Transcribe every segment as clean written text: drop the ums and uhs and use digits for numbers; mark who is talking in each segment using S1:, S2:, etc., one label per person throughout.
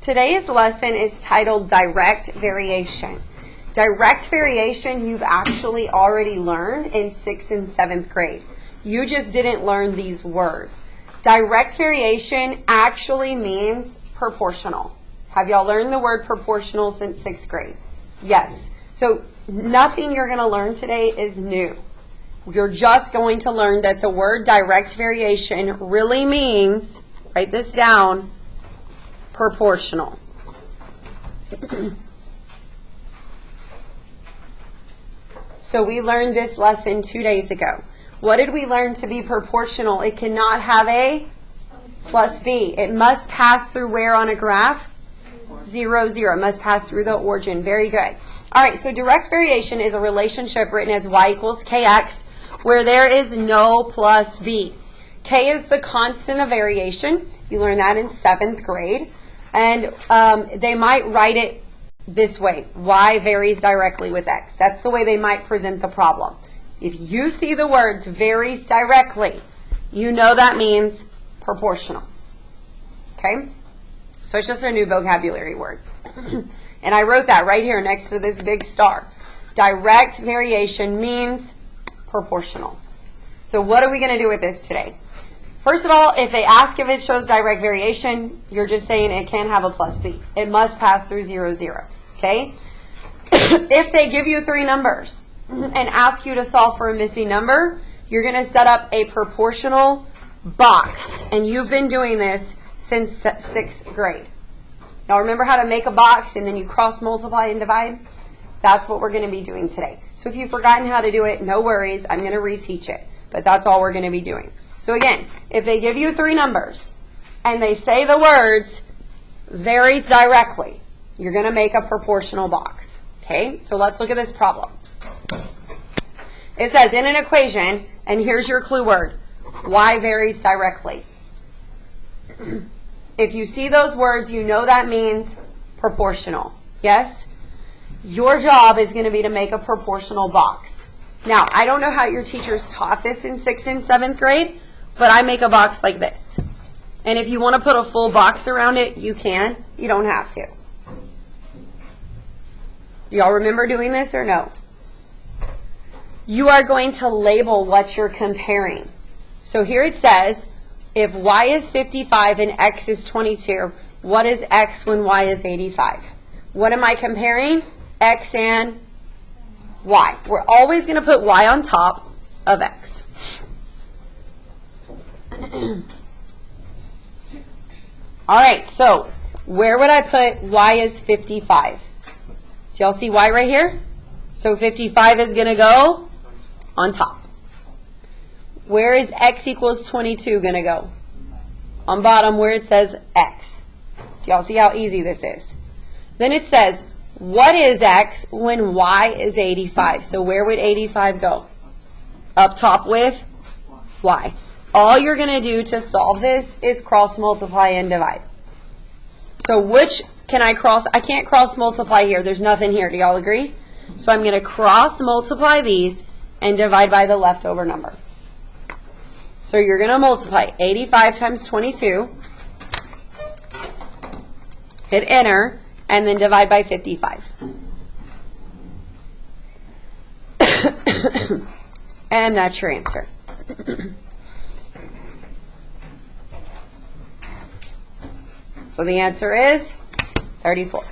S1: Today's lesson is titled Direct Variation. Direct variation you've actually already learned in 6th and 7th grade. You just didn't learn these words. Direct variation actually means proportional. Have y'all learned the word proportional since 6th grade? Yes. So nothing you're going to learn today is new. You're just going to learn that the word direct variation really means, write this down, proportional. So we learned this lesson 2 days ago. What did we learn to be proportional? It cannot have a plus b. It must pass through where on a graph? 0, 0. It must pass through the origin. Very good. All right, so direct variation is a relationship written as y equals kx, where there is no plus b. K is the constant of variation. You learned that in 7th grade. And they might write it this way. Y varies directly with x. That's the way they might present the problem. If you see the words varies directly, you know that means proportional. Okay? So it's just a new vocabulary word. And I wrote that right here next to this big star. Direct variation means proportional. So what are we going to do with this today? First of all, if they ask if it shows direct variation, you're just saying it can't have a plus b. It must pass through 0, 0. Okay? If they give you 3 numbers and ask you to solve for a missing number, you're going to set up a proportional box. And you've been doing this since 6th grade. Y'all remember how to make a box and then you cross multiply and divide? That's what we're going to be doing today. So if you've forgotten how to do it, no worries. I'm going to reteach it. But that's all we're going to be doing. So again, if they give you 3 numbers and they say the words varies directly, you're going to make a proportional box. Okay? So let's look at this problem. It says in an equation, and here's your clue word, y varies directly. If you see those words, you know that means proportional. Yes? Your job is going to be to make a proportional box. Now, I don't know how your teachers taught this in 6th and 7th grade, but I make a box like this. And if you want to put a full box around it, you can. You don't have to. Do y'all remember doing this or no? You are going to label what you're comparing. So here it says, if y is 55 and x is 22, what is x when y is 85? What am I comparing? X and y. We're always going to put y on top of x. All right, so where would I put y is 55? Do y'all see y right here? So 55 is going to go on top. Where is x equals 22 going to go? On bottom where it says x. Do y'all see how easy this is? Then it says, what is x when y is 85? So where would 85 go? Up top with y. All you're going to do to solve this is cross multiply and divide. So which can I cross? I can't cross multiply here. There's nothing here. Do y'all agree? So I'm going to cross multiply these and divide by the leftover number. So you're going to multiply 85 times 22, hit enter, and then divide by 55. And that's your answer. So the answer is 34.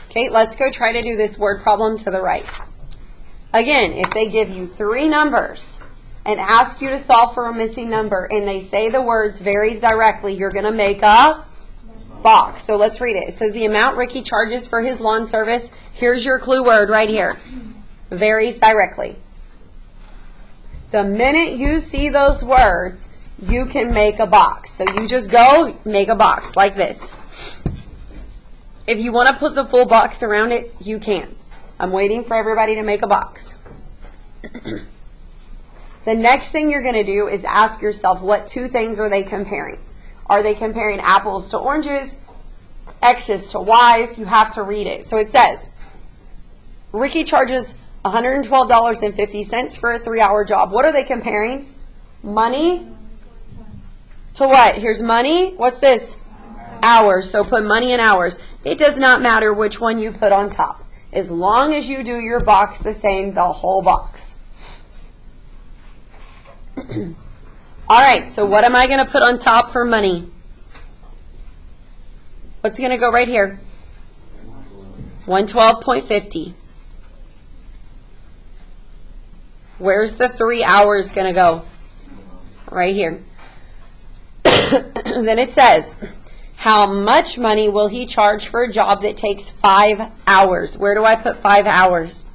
S1: Okay, let's go try to do this word problem to the right. Again, if they give you 3 numbers and ask you to solve for a missing number and they say the words varies directly, you're going to make a box. So let's read it. It says the amount Ricky charges for his lawn service, here's your clue word right here, varies directly. The minute you see those words, you can make a box. So you just go make a box like this. If you want to put the full box around it, you can. I'm waiting for everybody to make a box. The next thing you're going to do is ask yourself, what 2 things are they comparing? Are they comparing apples to oranges, X's to Y's? You have to read it. So it says, Ricky charges $112.50 for a 3-hour job. What are they comparing? Money to what? Here's money. What's this? Hours. So put money in hours. It does not matter which one you put on top. As long as you do your box the same, the whole box. All right, so what am I going to put on top for money? What's going to go right here? 112.50. Where's the 3 hours going to go? Right here. Then it says, how much money will he charge for a job that takes 5 hours? Where do I put 5 hours?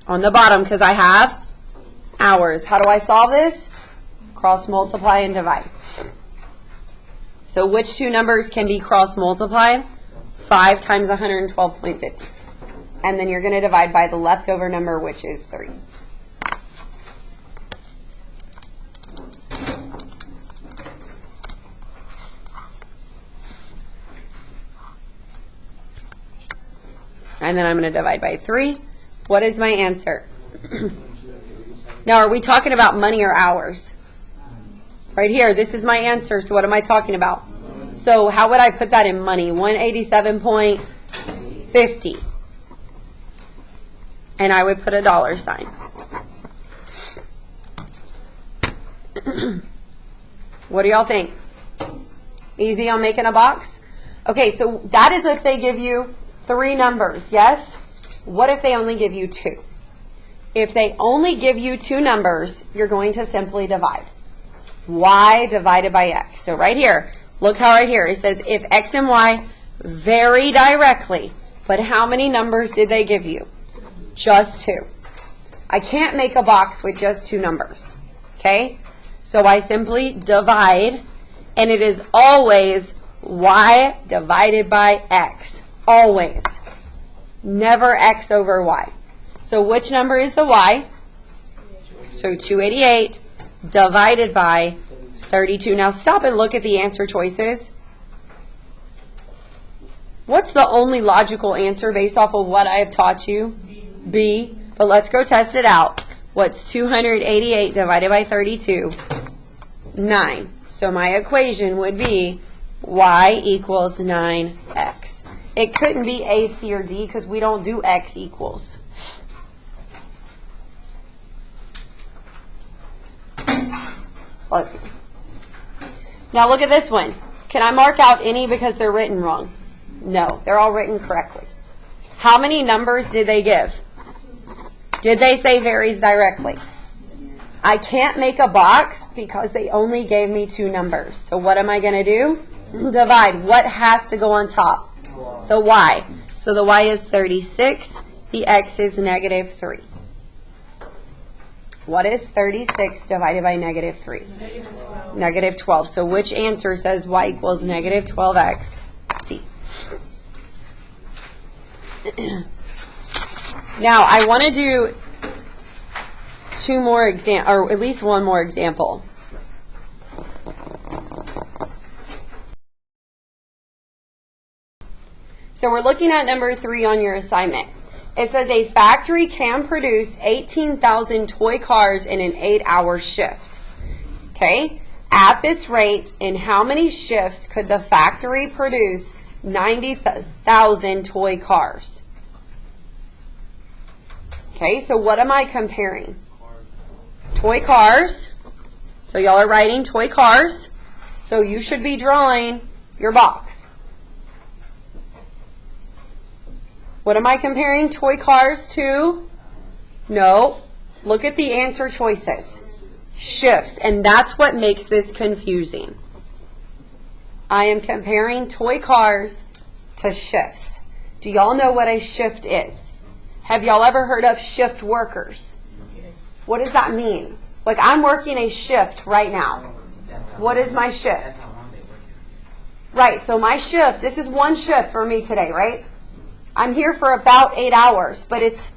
S1: On the bottom, because I have hours. How do I solve this? Cross multiply and divide. So which two numbers can be cross multiplied? 5 times 112.50. And then you're going to divide by the leftover number, which is 3. And then I'm going to divide by 3. What is my answer? Now, are we talking about money or hours? Right here, this is my answer. So what am I talking about? So how would I put that in money? 187.50. And I would put a dollar sign. What do y'all think? Easy on making a box? Okay, so that is if they give you 3 numbers, yes? What if they only give you 2? If they only give you 2 numbers, you're going to simply divide. Y divided by x. So right here, look how right here, it says if x and y vary directly, but how many numbers did they give you? Just 2. I can't make a box with just 2 numbers. Okay? So I simply divide, and it is always y divided by x. Always. Never x over y. So which number is the y? So 288 divided by 32. Now stop and look at the answer choices. What's the only logical answer based off of what I have taught you? B. But let's go test it out. What's 288 divided by 32? 9. So my equation would be y equals 9x. It couldn't be A, C, or D because we don't do x equals. Let's see. Now look at this one. Can I mark out any because they're written wrong? No, they're all written correctly. How many numbers did they give? Did they say varies directly? I can't make a box because they only gave me 2 numbers. So what am I going to do? Divide. What has to go on top? The y. So the y is 36. The x is negative 3. What is 36 divided by negative 3? Negative 12. So which answer says y equals negative 12x? D. Now, I want to do 2 more examples, or at least 1 more example. So we're looking at number 3 on your assignment. It says a factory can produce 18,000 toy cars in an 8-hour shift. Okay? At this rate, in how many shifts could the factory produce 90,000 toy cars? Okay, so what am I comparing? Toy cars. So y'all are writing toy cars. So you should be drawing your box. What am I comparing toy cars to? No. Look at the answer choices. Shifts. And that's what makes this confusing. I am comparing toy cars to shifts. Do y'all know what a shift is? Have y'all ever heard of shift workers? What does that mean? Like, I'm working a shift right now. What is my shift? Right, so my shift, this is one shift for me today, right? I'm here for about 8 hours, but it's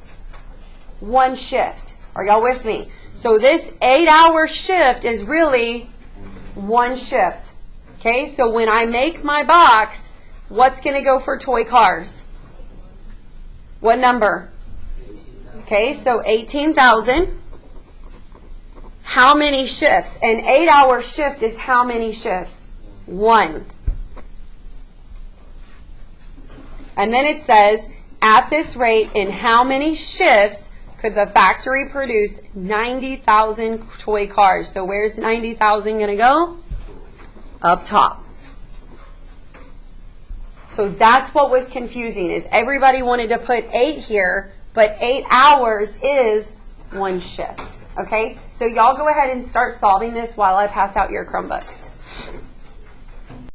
S1: one shift. Are y'all with me? So this 8-hour shift is really one shift. Okay, so when I make my box, what's going to go for toy cars? What number? Okay, so 18,000. how many shifts? An 8-hour shift is how many shifts? 1. And then it says, at this rate, in how many shifts could the factory produce 90,000 toy cars? So where's 90,000 going to go? Up top. So that's what was confusing, is everybody wanted to put 8 here, but 8 hours is 1 shift. Okay? So y'all go ahead and start solving this while I pass out your Chromebooks.